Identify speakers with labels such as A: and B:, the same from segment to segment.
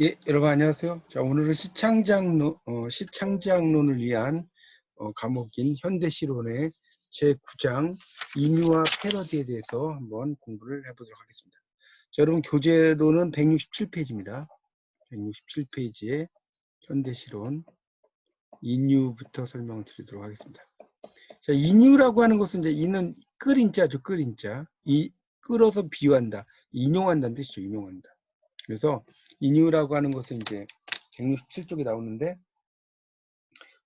A: 예, 여러분 안녕하세요. 자, 오늘은 시창작론을 위한 과목인 현대시론의 제9장 인유와 패러디에 대해서 한번 공부를 해보도록 하겠습니다. 자, 여러분 교재로는 167페이지입니다. 167페이지에 현대시론 인유부터 설명을 드리도록 하겠습니다. 자, 인유라고 하는 것은 이제 이는 끌인자죠, 끌인자. 끌어서 비유한다, 인용한다는 뜻이죠, 인용한다. 그래서 인유라고 하는 것은 이제 167쪽에 나오는데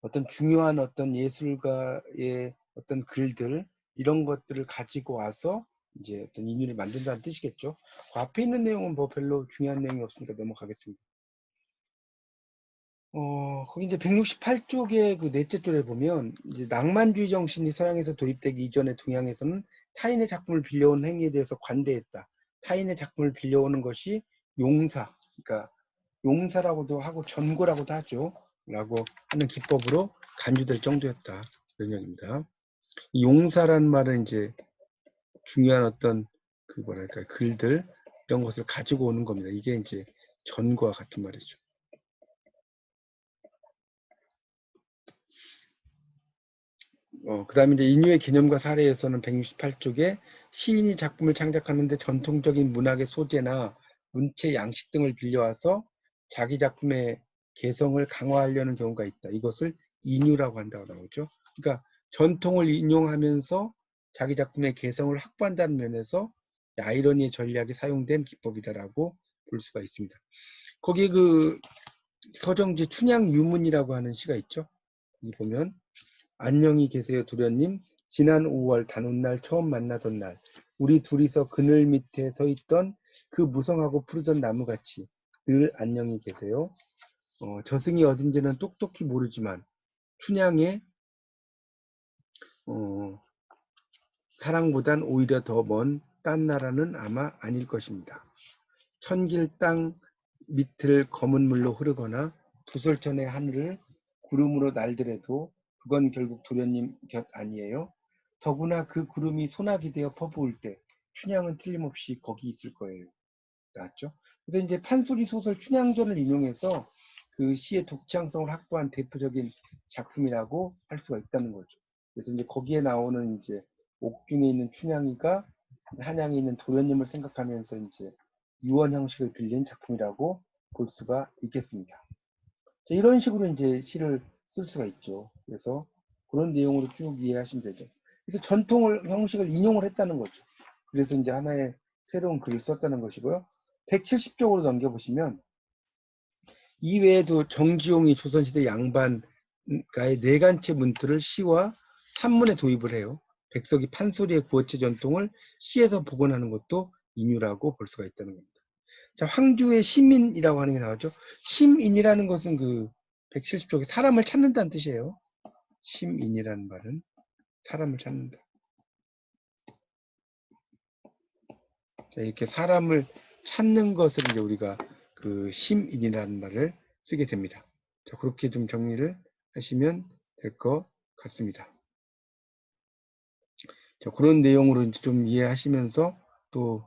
A: 어떤 중요한 어떤 예술가의 어떤 글들 이런 것들을 가지고 와서 이제 어떤 인유를 만든다는 뜻이겠죠. 그 앞에 있는 내용은 뭐 별로 중요한 내용이 없으니까 넘어가겠습니다. 거기 이제 168쪽의 그 넷째 줄에 보면 이제 낭만주의 정신이 서양에서 도입되기 이전의 동양에서는 타인의 작품을 빌려온 행위에 대해서 관대했다. 타인의 작품을 빌려오는 것이 용사, 그러니까 용사라고도 하고 전고라고도 하죠. 라고 하는 기법으로 간주될 정도였다. 이런 얘기입니다. 이 용사라는 말은 이제 중요한 어떤 그 뭐랄까 글들 이런 것을 가지고 오는 겁니다. 이게 이제 전고와 같은 말이죠. 그 다음에 이제 인유의 개념과 사례에서는 168쪽에 시인이 작품을 창작하는데 전통적인 문학의 소재나 문체 양식 등을 빌려와서 자기 작품의 개성을 강화하려는 경우가 있다. 이것을 인유라고 한다고 나오죠. 그러니까 전통을 인용하면서 자기 작품의 개성을 확보한다는 면에서 아이러니의 전략이 사용된 기법이다라고 볼 수가 있습니다. 거기 그 서정지 춘향 유문이라고 하는 시가 있죠. 이 보면 안녕히 계세요 도련님. 지난 5월 단오날 처음 만나던 날 우리 둘이서 그늘 밑에 서 있던 그 무성하고 푸르던 나무같이 늘 안녕히 계세요. 저승이 어딘지는 똑똑히 모르지만 춘향의 사랑보단 오히려 더 먼 딴 나라는 아마 아닐 것입니다. 천길 땅 밑을 검은 물로 흐르거나 도솔천의 하늘을 구름으로 날더라도 그건 결국 도련님 곁 아니에요. 더구나 그 구름이 소나기 되어 퍼부을 때 춘향은 틀림없이 거기 있을 거예요. 나왔죠? 그래서 이제 판소리 소설 춘향전을 인용해서 그 시의 독창성을 확보한 대표적인 작품이라고 할 수가 있다는 거죠. 그래서 이제 거기에 나오는 이제 옥중에 있는 춘향이가 한양에 있는 도련님을 생각하면서 이제 유언 형식을 빌린 작품이라고 볼 수가 있겠습니다. 이런 식으로 이제 시를 쓸 수가 있죠. 그래서 그런 내용으로 쭉 이해하시면 되죠. 그래서 전통을 형식을 인용을 했다는 거죠. 그래서 이제 하나의 새로운 글을 썼다는 것이고요. 170쪽으로 넘겨보시면 이외에도 정지용이 조선시대 양반가의 내간체 문투를 시와 산문에 도입을 해요. 백석이 판소리의 구어체 전통을 시에서 복원하는 것도 인유라고 볼 수가 있다는 겁니다. 자, 황주의 시민이라고 하는 게 나오죠. 심인이라는 것은 그 170쪽에 사람을 찾는다는 뜻이에요. 심인이라는 말은 사람을 찾는다. 자, 이렇게 사람을 찾는 것을 이제 우리가 그 심인이라는 말을 쓰게 됩니다. 자, 그렇게 좀 정리를 하시면 될 것 같습니다. 자, 그런 내용으로 이제 좀 이해하시면서 또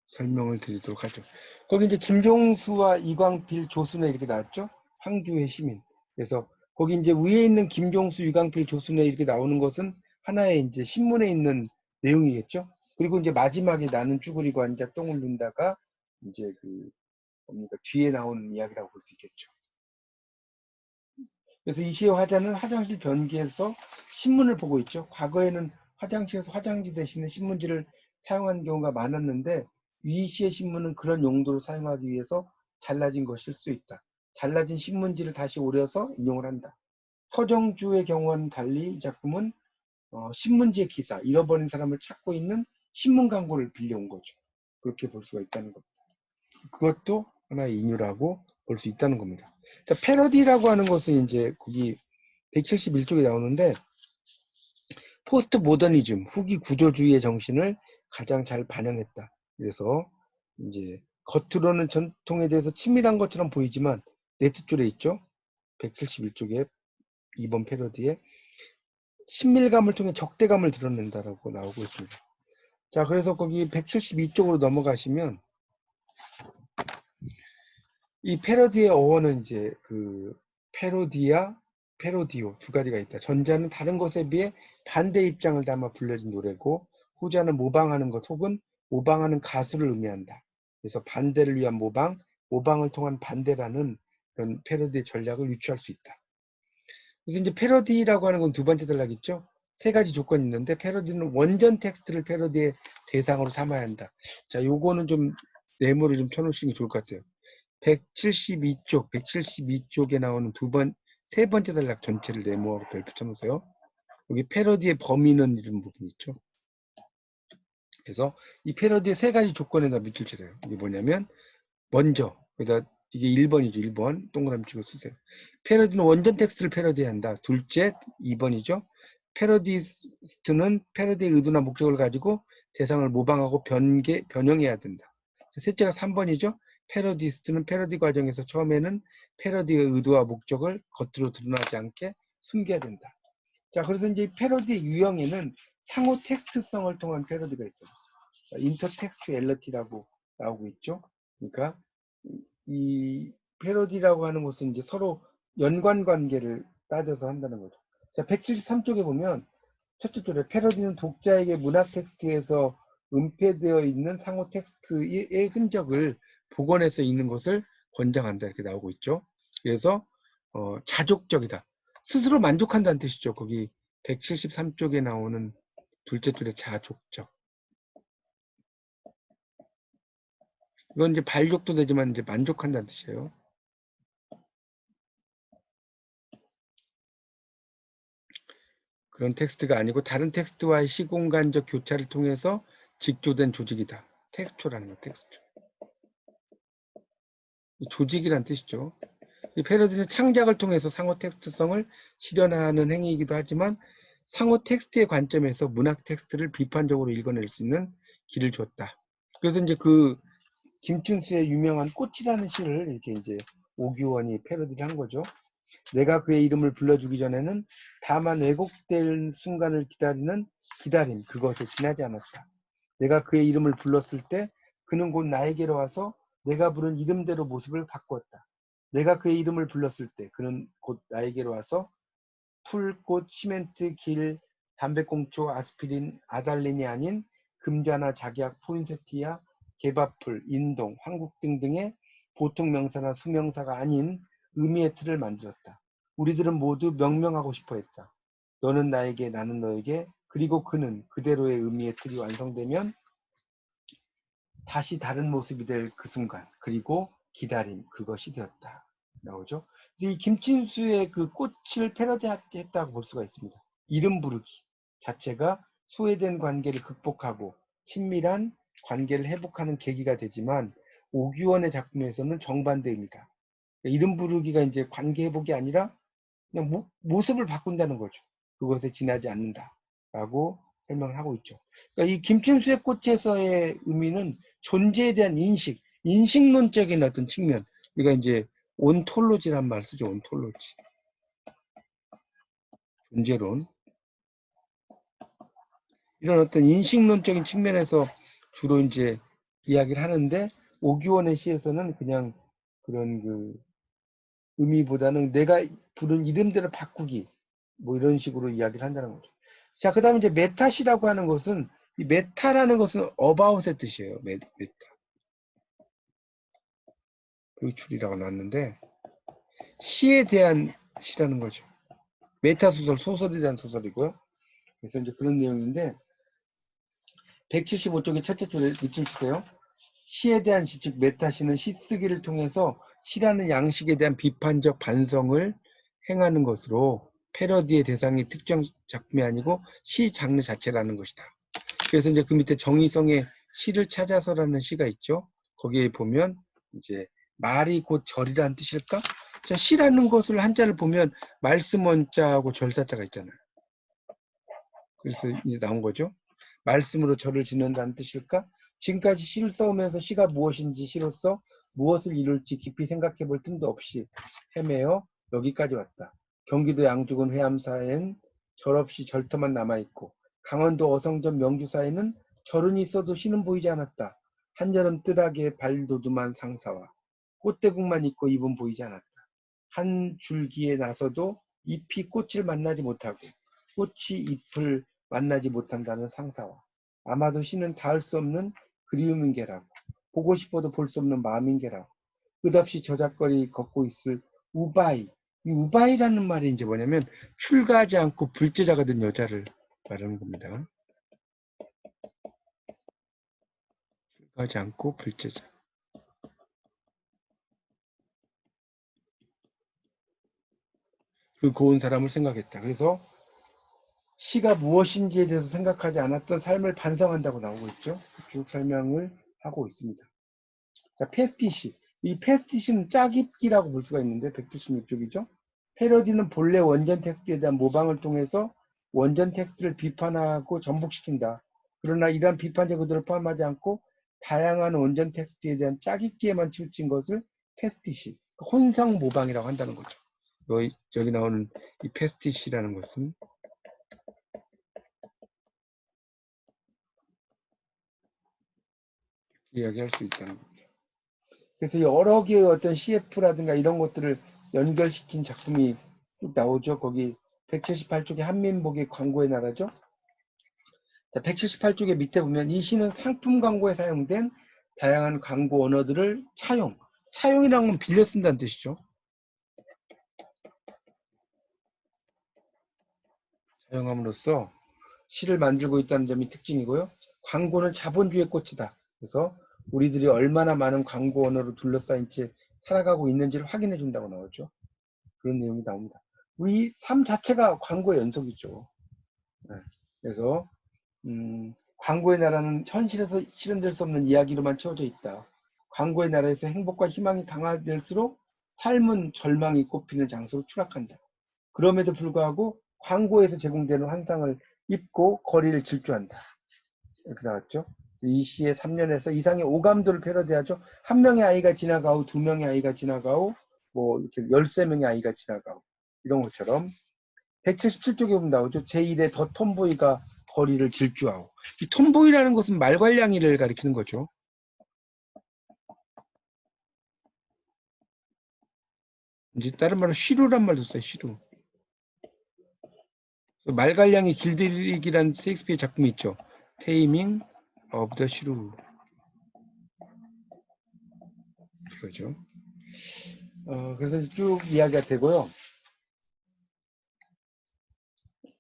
A: 설명을 드리도록 하죠. 거기 이제 김종수와 이광필, 조순회 이렇게 나왔죠. 황주의 시민. 그래서 거기 이제 위에 있는 김종수, 이광필, 조순회 이렇게 나오는 것은 하나의 이제 신문에 있는 내용이겠죠. 그리고 이제 마지막에 나는 쭈그리고 앉아 똥을 눈다가 이제 그 뭡니까 뒤에 나오는 이야기라고 볼 수 있겠죠. 그래서 이 시의 화자는 화장실 변기에서 신문을 보고 있죠. 과거에는 화장실에서 화장지 대신에 신문지를 사용하는 경우가 많았는데 이 시의 신문은 그런 용도로 사용하기 위해서 잘라진 것일 수 있다. 잘라진 신문지를 다시 오려서 인용을 한다. 서정주의 경우와는 달리 이 작품은 신문지의 기사, 잃어버린 사람을 찾고 있는 신문 광고를 빌려온 거죠. 그렇게 볼 수가 있다는 겁니다. 그것도 하나의 인유라고 볼 수 있다는 겁니다. 자, 패러디라고 하는 것은 이제 거기 171쪽에 나오는데 포스트 모더니즘, 후기 구조주의의 정신을 가장 잘 반영했다. 그래서 이제 겉으로는 전통에 대해서 친밀한 것처럼 보이지만 넷째 줄에 있죠. 171쪽에 2번 패러디에 친밀감을 통해 적대감을 드러낸다라고 나오고 있습니다. 자, 그래서 거기 172쪽으로 넘어가시면 이 패러디의 어원은 이제 그 패러디아, 패러디오 두 가지가 있다. 전자는 다른 것에 비해 반대 입장을 담아 불려진 노래고, 후자는 모방하는 것 혹은 모방하는 가수를 의미한다. 그래서 반대를 위한 모방, 모방을 통한 반대라는 그런 패러디의 전략을 유추할 수 있다. 그래서 이제 패러디라고 하는 건 두 번째 전략이죠. 세 가지 조건이 있는데, 패러디는 원전 텍스트를 패러디의 대상으로 삼아야 한다. 자, 요거는 좀 네모를 좀 쳐놓으시는 게 좋을 것 같아요. 172쪽에 나오는 세 번째 단락 전체를 네모하고 별 붙여놓으세요. 여기 패러디의 범위는 이런 부분이 있죠. 그래서 이 패러디의 세 가지 조건에다 밑줄 치세요. 이게 뭐냐면, 먼저, 그러니까 이게 1번이죠. 1번. 동그라미 찍어 쓰세요. 패러디는 원전 텍스트를 패러디해야 한다. 둘째, 2번이죠. 패러디스트는 패러디의 의도나 목적을 가지고 대상을 모방하고 변형해야 된다. 셋째가 3번이죠. 패러디스트는 패러디 과정에서 처음에는 패러디의 의도와 목적을 겉으로 드러나지 않게 숨겨야 된다. 자, 그래서 이제 패러디 유형에는 상호 텍스트성을 통한 패러디가 있어요. 인터텍스츄얼리티라고 나오고 있죠. 그러니까 이 패러디라고 하는 것은 이제 서로 연관 관계를 따져서 한다는 거죠. 자, 173쪽에 보면 첫째 줄에 패러디는 독자에게 문학 텍스트에서 은폐되어 있는 상호 텍스트의 흔적을 복원해서 읽는 것을 권장한다 이렇게 나오고 있죠. 그래서 자족적이다. 스스로 만족한다는 뜻이죠. 거기 173쪽에 나오는 둘째 줄에 자족적. 이건 이제 발족도 되지만 이제 만족한다는 뜻이에요. 그런 텍스트가 아니고 다른 텍스트와의 시공간적 교차를 통해서 직조된 조직이다. 텍스처라는 거, 텍스처. 조직이란 뜻이죠. 이 패러디는 창작을 통해서 상호 텍스트성을 실현하는 행위이기도 하지만 상호 텍스트의 관점에서 문학 텍스트를 비판적으로 읽어낼 수 있는 길을 줬다. 그래서 이제 그 김춘수의 유명한 꽃이라는 시를 이렇게 이제 오규원이 패러디를 한 거죠. 내가 그의 이름을 불러주기 전에는 다만 왜곡될 순간을 기다리는 기다림, 그것에 지나지 않았다. 내가 그의 이름을 불렀을 때 그는 곧 나에게로 와서 내가 부른 이름대로 모습을 바꾸었다. 내가 그의 이름을 불렀을 때 그는 곧 나에게로 와서 풀, 꽃, 시멘트, 길, 담배꽁초, 아스피린, 아달린이 아닌 금자나 작약, 포인세티아, 개밥풀, 인동, 황국 등등의 보통 명사나 수명사가 아닌 의미의 틀을 만들었다. 우리들은 모두 명명하고 싶어 했다. 너는 나에게, 나는 너에게, 그리고 그는 그대로의 의미의 틀이 완성되면 다시 다른 모습이 될 그 순간, 그리고 기다림, 그것이 되었다. 나오죠. 이 김진수의 그 꽃을 패러디했다고 볼 수가 있습니다. 이름 부르기 자체가 소외된 관계를 극복하고 친밀한 관계를 회복하는 계기가 되지만 오규원의 작품에서는 정반대입니다. 이름 부르기가 이제 관계 회복이 아니라 그냥 모습을 바꾼다는 거죠. 그것에 지나지 않는다라고 설명을 하고 있죠. 그러니까 이 김춘수의 꽃에서의 의미는 존재에 대한 인식론적인 어떤 측면. 우리가 이제 온톨로지란 말 쓰죠. 온톨로지. 존재론. 이런 어떤 인식론적인 측면에서 주로 이제 이야기를 하는데 오규원의 시에서는 그냥 그런 그 의미보다는 내가 부른 이름대로 바꾸기 뭐 이런 식으로 이야기를 한다는 거죠. 자, 그 다음에 이제 메타시라고 하는 것은 이 메타라는 것은 about의 뜻이에요. 메타. 의출이라고 나왔는데 시에 대한 시라는 거죠. 메타 소설, 소설에 대한 소설이고요. 그래서 이제 그런 내용인데 175쪽의 첫째 줄에 밑줄 치세요. 시에 대한 시, 즉 메타시는 시쓰기를 통해서 시라는 양식에 대한 비판적 반성을 행하는 것으로 패러디의 대상이 특정 작품이 아니고 시 장르 자체라는 것이다. 그래서 이제 그 밑에 정의성의 시를 찾아서라는 시가 있죠. 거기에 보면 이제 말이 곧 절이라는 뜻일까? 자, 시라는 것을 한자를 보면 말씀 원자하고 절사자가 있잖아요. 그래서 이제 나온 거죠. 말씀으로 절을 짓는다는 뜻일까? 지금까지 시를 써오면서 시가 무엇인지 시로서 무엇을 이룰지 깊이 생각해 볼 틈도 없이 헤매어 여기까지 왔다. 경기도 양주군 회암사엔 절없이 절터만 남아있고 강원도 어성전 명주사에는 절은 있어도 시는 보이지 않았다. 한여름 뜰하게 발도둠한 상사와 꽃대국만 있고 잎은 보이지 않았다. 한 줄기에 나서도 잎이 꽃을 만나지 못하고 꽃이 잎을 만나지 못한다는 상사와 아마도 시는 닿을 수 없는 그리움인 게라고 보고 싶어도 볼 수 없는 마음인 게라고 끝없이 저작거리 걷고 있을 우바이. 이 우바이라는 말이 이제 뭐냐면 출가하지 않고 불제자가 된 여자를 말하는 겁니다. 출가하지 않고 불제자. 그 고운 사람을 생각했다. 그래서 시가 무엇인지에 대해서 생각하지 않았던 삶을 반성한다고 나오고 있죠. 쭉 설명을 하고 있습니다. 자, 패스티시. 이 패스티시는 짜깁기라고 볼 수가 있는데 176쪽이죠. 패러디는 본래 원전 텍스트에 대한 모방을 통해서 원전 텍스트를 비판하고 전복시킨다. 그러나 이러한 비판적 의도를 포함하지 않고 다양한 원전 텍스트에 대한 짜깁기에만 치우친 것을 패스티시, 혼성 모방이라고 한다는 거죠. 여기 나오는 이 패스티시라는 것은 이야기할 수 있다는 겁니다. 그래서 여러 개의 어떤 CF라든가 이런 것들을 연결시킨 작품이 쭉 나오죠. 거기 178쪽에 한민복의 광고의 나라죠. 자, 178쪽에 밑에 보면 이 시는 상품 광고에 사용된 다양한 광고 언어들을 차용이라는 건 빌려 쓴다는 뜻이죠. 사용함으로써 시를 만들고 있다는 점이 특징이고요. 광고는 자본주의의 꽃이다. 그래서 우리들이 얼마나 많은 광고 언어로 둘러싸인 채 살아가고 있는지를 확인해 준다고 나오죠. 그런 내용이 나옵니다. 우리 삶 자체가 광고의 연속이죠. 네. 그래서 광고의 나라는 현실에서 실현될 수 없는 이야기로만 채워져 있다. 광고의 나라에서 행복과 희망이 강화될수록 삶은 절망이 꽃피는 장소로 추락한다. 그럼에도 불구하고 광고에서 제공되는 환상을 입고 거리를 질주한다. 이렇게 나왔죠. 이 시의 3년에서 이상의 오감도를 패러디하죠. 한 명의 아이가 지나가고 두 명의 아이가 지나가고 뭐 이렇게 13명의 아이가 지나가고 이런 것처럼 177쪽에 보면 나오죠. 제1의 더 톰보이가 거리를 질주하고 이 톰보이라는 것은 말괄량이를 가리키는 거죠. 이제 다른 말로 쉬루란 말도 써요. 쉬루. 말괄량이 길들이기라는 셰익스피어 작품이 있죠. 테이밍 오브 더 쉬루. 그거죠. 그래서 쭉 이야기가 되고요.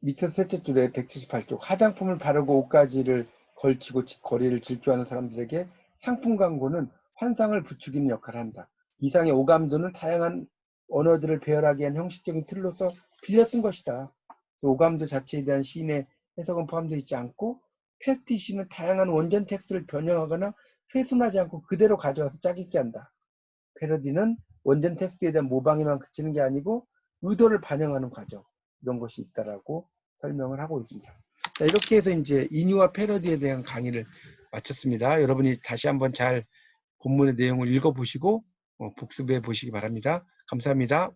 A: 밑에 셋째 줄에 178쪽 화장품을 바르고 옷가지를 걸치고 거리를 질주하는 사람들에게 상품 광고는 환상을 부추기는 역할을 한다. 이상의 오감도는 다양한 언어들을 배열하기 위한 형식적인 틀로서 빌려 쓴 것이다. 오감도 자체에 대한 시인의 해석은 포함되어 있지 않고 패스티시는 다양한 원전 텍스트를 변형하거나 훼손하지 않고 그대로 가져와서 짜깁기 한다. 패러디는 원전 텍스트에 대한 모방에만 그치는 게 아니고 의도를 반영하는 과정 이런 것이 있다라고 설명을 하고 있습니다. 자, 이렇게 해서 이제 인유와 패러디에 대한 강의를 마쳤습니다. 여러분이 다시 한번 잘 본문의 내용을 읽어보시고 복습해 보시기 바랍니다. 감사합니다.